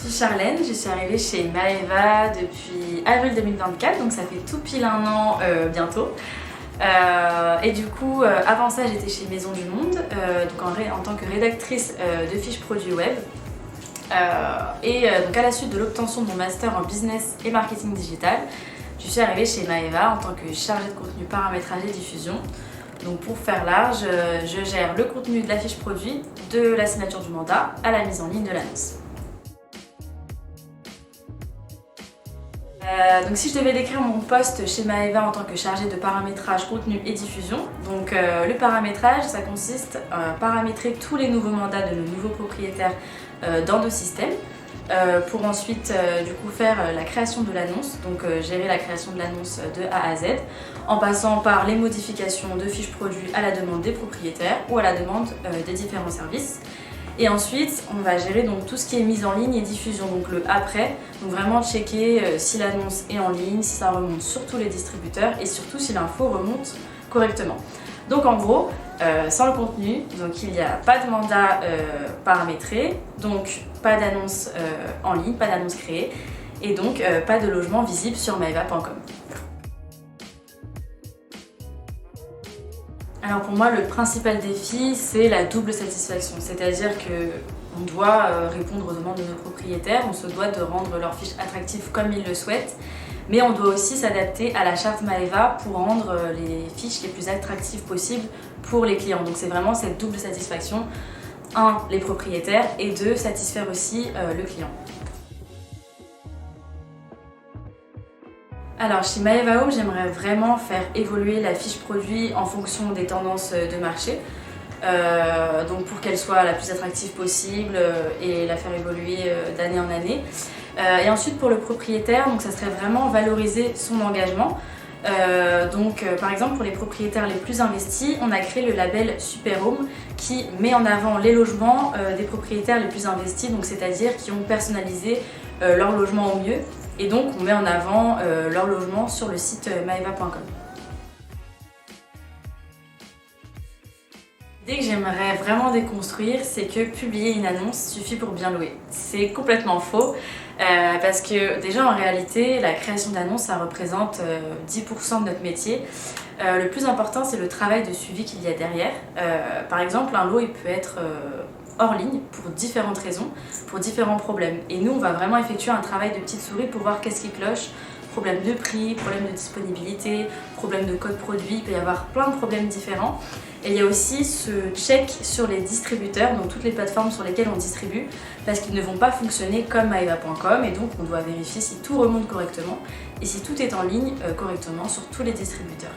suis Charlène, je suis arrivée chez Maeva depuis avril 2024, donc ça fait tout pile un an bientôt. Et du coup, avant ça, j'étais chez Maison du Monde, donc en tant que rédactrice de fiches produits web. Donc à la suite de l'obtention de mon master en business et marketing digital, je suis arrivée chez Maeva en tant que chargée de contenu paramétrage et diffusion. Donc pour faire large, je gère le contenu de la fiche produit, de la signature du mandat à la mise en ligne de l'annonce. Donc si je devais décrire mon poste chez Maeva en tant que chargée de paramétrage, contenu et diffusion, donc le paramétrage, ça consiste à paramétrer tous les nouveaux mandats de nos nouveaux propriétaires dans nos systèmes pour ensuite du coup faire la création de l'annonce, donc gérer la création de l'annonce de A à Z en passant par les modifications de fiches produits à la demande des propriétaires ou à la demande des différents services. Et ensuite, on va gérer donc tout ce qui est mise en ligne et diffusion, donc le après, donc vraiment checker si l'annonce est en ligne, si ça remonte sur tous les distributeurs et surtout si l'info remonte correctement. Donc en gros, sans le contenu, donc il n'y a pas de mandat paramétré, donc pas d'annonce en ligne, pas d'annonce créée et donc pas de logement visible sur maeva.com. Alors pour moi, le principal défi, c'est la double satisfaction. C'est-à-dire qu'on doit répondre aux demandes de nos propriétaires, on se doit de rendre leurs fiches attractives comme ils le souhaitent, mais on doit aussi s'adapter à la charte Maeva pour rendre les fiches les plus attractives possibles pour les clients. Donc c'est vraiment cette double satisfaction. 1, les propriétaires et 2, satisfaire aussi le client. Alors chez Maeva Home, j'aimerais vraiment faire évoluer la fiche produit en fonction des tendances de marché. Donc pour qu'elle soit la plus attractive possible et la faire évoluer d'année en année. Et ensuite pour le propriétaire, donc ça serait vraiment valoriser son engagement. Par exemple pour les propriétaires les plus investis, on a créé le label Super Home qui met en avant les logements des propriétaires les plus investis, donc c'est-à-dire qui ont personnalisé leur logement au mieux. Et donc on met en avant leur logement sur le site maeva.com. L'idée que j'aimerais vraiment déconstruire, c'est que publier une annonce suffit pour bien louer. C'est complètement faux, parce que déjà en réalité, la création d'annonces, ça représente 10% de notre métier. Le plus important, c'est le travail de suivi qu'il y a derrière. Par exemple, un lot, il peut être hors ligne pour différentes raisons, pour différents problèmes. Et nous, on va vraiment effectuer un travail de petite souris pour voir qu'est-ce qui cloche. Problème de prix, problème de disponibilité, problème de code produit, il peut y avoir plein de problèmes différents. Et il y a aussi ce check sur les distributeurs, donc toutes les plateformes sur lesquelles on distribue, parce qu'ils ne vont pas fonctionner comme maeva.com et donc on doit vérifier si tout remonte correctement et si tout est en ligne correctement sur tous les distributeurs.